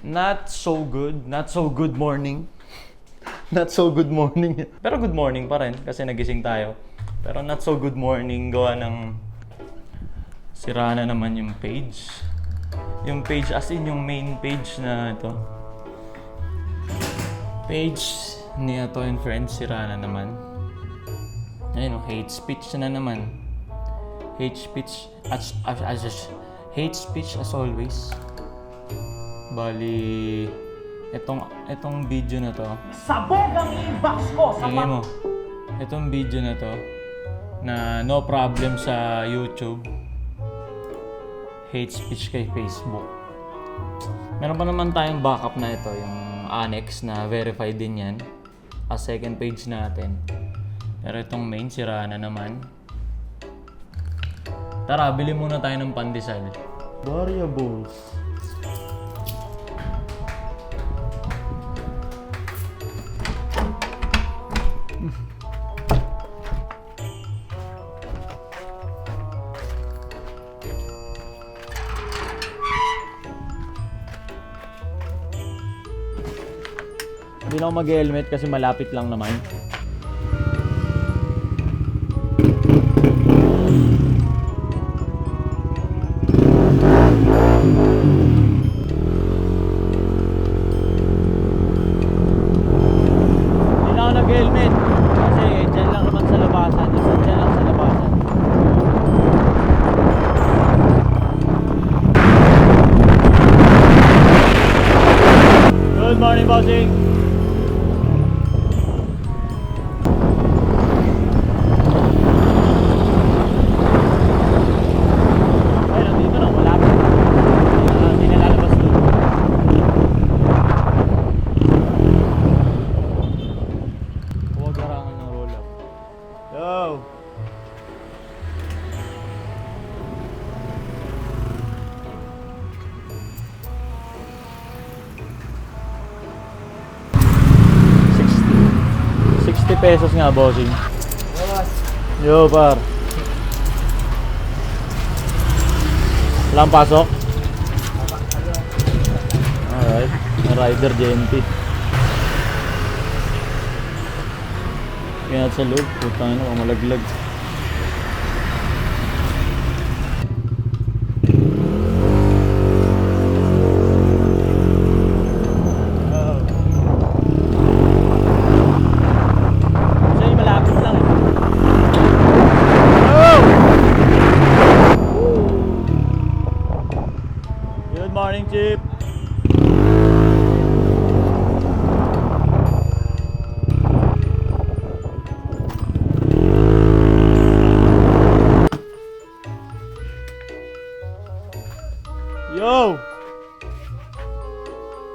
Not so good. Not so good morning. Not so good morning. Pero good morning pa rin kasi nagising tayo. Pero not so good morning. Gawa ng sira na naman yung page. Yung page as in yung main page na ito. Page ni Ato and Friends, sira na naman. Ayun, hate speech na naman. Hate speech hate speech as always. Bali, itong video na to. Sabog ang inbox ko sa Tingin mo, itong video na to na no problem sa YouTube. Hate speech kay Facebook. Meron pa naman tayong backup na ito, yung annex na verified din yan. As second page natin. Pero itong main, sira na naman. Tara, bili muna tayo ng pandesal. Variables. Hindi na ako mag-helmet kasi malapit lang naman. Hindi na ako nag-helmet kasi dyan lang naman sa labasan. Dyan lang sa labasan. Good morning, bossing! Pesos nga, bossing. Yo, par. Walang pasok? Alright. Rider JNT. Kaya sa loob, putang ina, malaglag. Morning, Chip. Yo!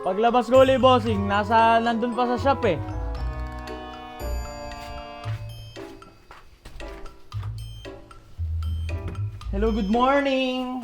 Paglabas ko ulit, bossing, nandun pa sa shop eh. Hello, good morning!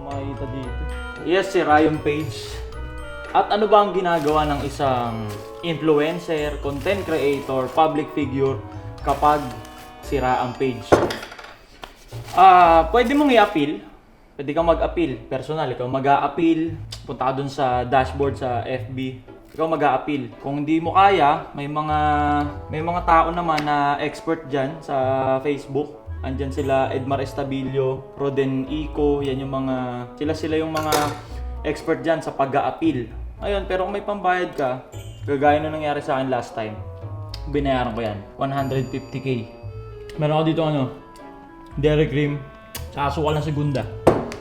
Makikita dito. Yes, sira yung page. At ano ba ang ginagawa ng isang influencer, content creator, public figure kapag sira ang page? Pwede mong i-appeal. Pwede kang mag-appeal. Personal, ikaw mag-a-appeal. Punta ka dun sa dashboard sa FB. Ikaw mag-a-appeal. Kung hindi mo kaya, may mga tao naman na expert dyan sa Facebook. Andyan sila Edmar Estabilio, Roden Ico, yan yung mga sila yung mga expert diyan sa pag-a-appeal. Ayun, pero kung may pambayad ka, gagaya nung nangyari sa akin last time. Binayaran ko yan, 150k. Meron ako dito Derek Rim, sa asukal ng segunda.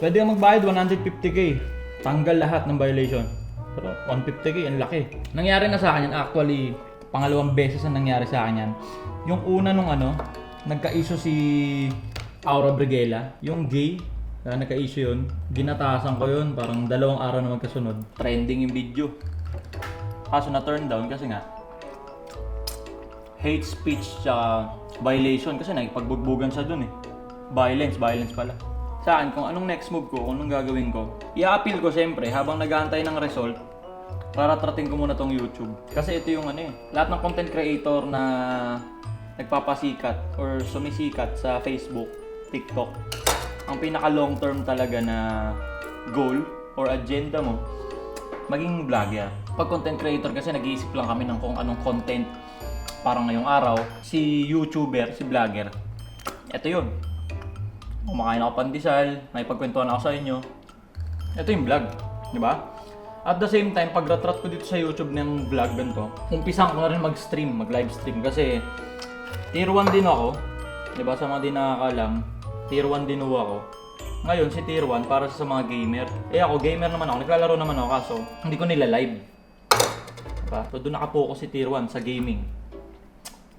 Pwede kang magbayad 150k. Tanggal lahat ng violation. Pero 150k, ang laki. Nangyari na sa akin yan, actually, pangalawang beses na nangyari sa akin yan. Yung una nung nagka-issue si Aura Briguela, yung gay, nagka-issue yun, ginatasan ko yun, parang 2 araw na magkasunod. Trending yung video. Kaso na-turn down kasi nga, hate speech tsaka violation kasi nakipagbugbuggan siya dun eh. Violence pala. Sa akin, kung anong next move ko, kung anong gagawin ko, i-appeal ko siyempre habang nag-aantay ng result, para trating ko muna tong YouTube. Kasi ito yung lahat ng content creator na nagpapasikat or sumisikat sa Facebook, TikTok, ang pinaka long term talaga na goal or agenda mo, maging vlogger. Pag content creator kasi nag-iisip lang kami ng kung anong content. Parang ngayong araw, si YouTuber, si vlogger, ito yun. Kumakain ako pandesal, may pagkwentuhan ako sa inyo. Ito yung vlog, di ba? At the same time, pag-retrat ko dito sa YouTube ng vlog ganito, umpisan ko na rin mag-stream, mag-live stream kasi tier 1 din ako. Di ba? Sa mga di nakakalam, tier 1 din ako. Ngayon, si tier 1 para sa mga gamer. Eh ako, gamer naman ako, naglalaro naman ako kaso hindi ko nila-live. Diba? So doon nakapokus si tier 1 sa gaming.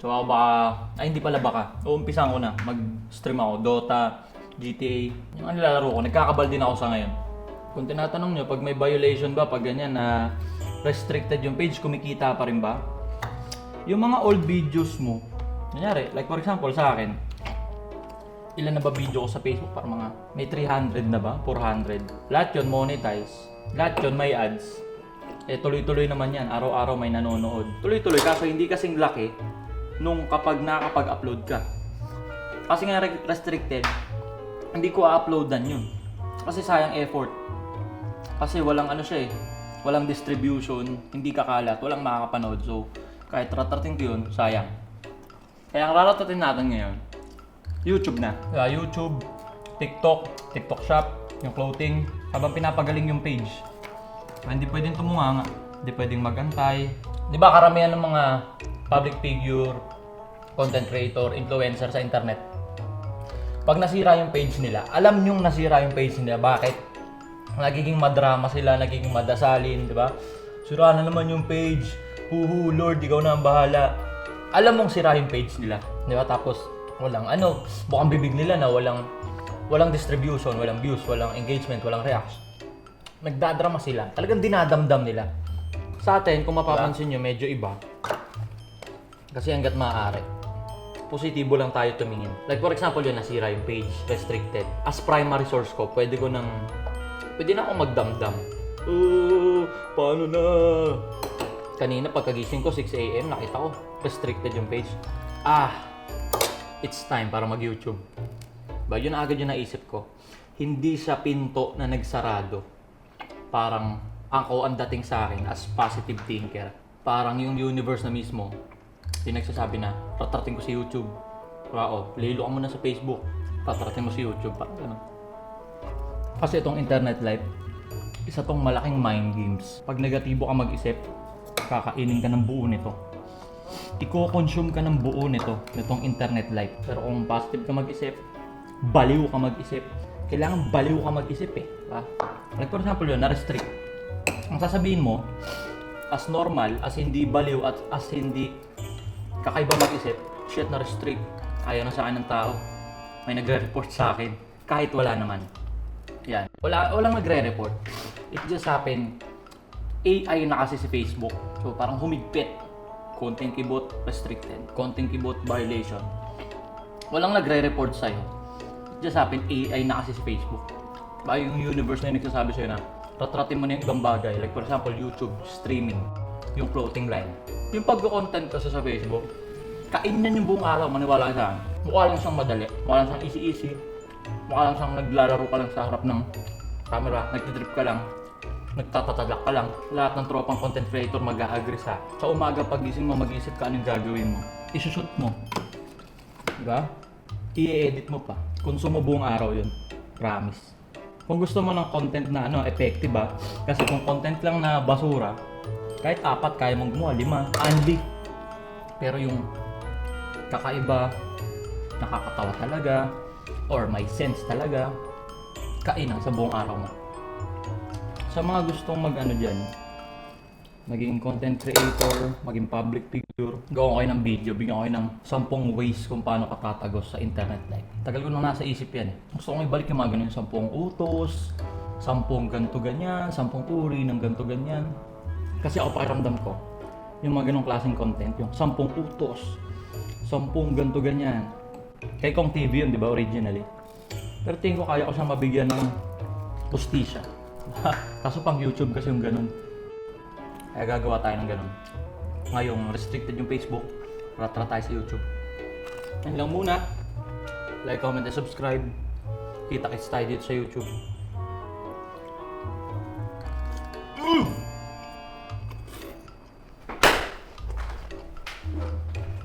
So ako baka, hindi pala baka. Uumpisan ko na, mag-stream ako, Dota, GTA. Yung nilalaro ko, nagkakabal din ako sa ngayon. Kung tinatanong nyo, pag may violation ba, pag ganyan na restricted yung page, kumikita pa rin ba? Yung mga old videos mo, nangyari, like for example sa akin, ilan na ba video ko sa Facebook? Para mga, may 300 na ba? 400? Lahat yun monetize. Lahat yun may ads. Eh tuloy-tuloy naman yan, araw-araw may nanonood. Tuloy-tuloy, kaso hindi kasing laki nung kapag nakapag-upload ka. Kasi nga restricted, hindi ko a-uploadan yun. Kasi sayang effort. Kasi walang ano siya eh, walang distribution, hindi kakalat, walang makakapanood. So, kahit ratatin ko yun, sayang. Kaya ang raratatin natin ngayon, YouTube na. YouTube, TikTok, TikTok Shop, yung clothing, habang pinapagaling yung page. Hindi pwedeng tumunganga, hindi pwedeng magantay. Di ba karamihan ng mga public figure, content creator, influencer sa internet, pag nasira yung page nila, alam nyong nasira yung page nila. Bakit? Nagiging madrama sila, nagiging madasalin, di ba? Sira na naman yung page. Huhu, Lord, ikaw na ang bahala. Alam mong sira yung page nila, di ba? Tapos, walang ano, bukang bibig nila na walang distribution, walang views, walang engagement, walang reaction. Nagdadrama sila. Talagang dinadamdam nila. Sa atin, kung mapapansin nyo, medyo iba. Kasi hanggat maaari, positibo lang tayo tumingin. Like for example yun, nasira yung page, restricted. As primary source ko, pwede na ako magdamdam. Paano na? Kanina pagkagising ko, 6 AM, nakita ko, restricted yung page. It's time para mag-YouTube. Ba, yun agad yung naisip ko. Hindi sa pinto na nagsarado. Parang ako ang dating sa akin as positive thinker. Parang yung universe na mismo, yung nagsasabi na, ratratin ko si YouTube. Lilo ka muna sa Facebook, ratratin mo si YouTube. Parang gano'n. Kasi itong internet life, isa tong malaking mind games. Pag negatibo ka mag-isip, kakainin ka ng buo nito. Iko-consume ka ng buo nitong internet life. Pero kung positive ka mag-isip, baliw ka mag-isip. Kailangan baliw ka mag-isip eh. Diba? Like for example yun, na-restrict. Ang sasabihin mo, as normal, as hindi baliw at as hindi kakaiba mag-isip, shit, na-restrict. Ayaw na sa akin ng tao. May nagre-report sa akin. Kahit wala naman. Yan. Walang nagre-report. It just happened. AI na kasi si Facebook. So parang humigpit. Content keyboard restricted. Content keyboard violation. Walang nagre-report sa'yo. It just happened. AI na kasi si Facebook. Ba yung universe na yung nagsasabi sa'yo na ratratin mo na yung ibang bagay. Like for example, YouTube, streaming, yung clothing line. Yung pag-content kasi sa Facebook, kainin yung buong araw, maniwala ka sa akin. Mukha lang siyang madali. Mukha lang siyang easy-easy. Mukha lang siyang naglalaro ka lang sa harap ng camera, nagtitrip ka lang, nagtatatalak ka lang. Lahat ng tropang content creator mag-a-agree sa umaga pagising mo, mag-isip ka anong gagawin mo. Isushoot mo. Diba? I-edit mo pa. Konsumo buong araw yun. Promise. Kung gusto mo ng content na effective ba? Kasi kung content lang na basura, kahit 4, kaya mong gumawa, 5, only. Pero yung kakaiba, nakakatawa talaga, or may sense talaga, kainan sa buong araw mo. Sa mga gustong dyan, maging content creator, maging public figure, gawa kayo ng video, bigyan kayo ng 10 ways kung paano ka tatagos sa internet life. Tagal ko nang nasa isip yan. Gusto kong ibalik yung mga ganun, 10 utos, 10 ganto ganyan, 10 uri ng ganto ganyan. Kasi ako pakiramdam ko, yung mga ganong klaseng content, yung 10 utos, 10 ganto ganyan. Kay Kong TV yun, di ba, originally? Pero tingin ko kaya ko siyang mabigyan ng hustisya. Kaso pang YouTube kasi yung ganun. Kaya gagawa tayo ng ganun. Ngayong restricted yung Facebook, ratra tayo sa YouTube. Yan lang muna. Like, comment, and subscribe. Kita-kits tayo dito sa YouTube.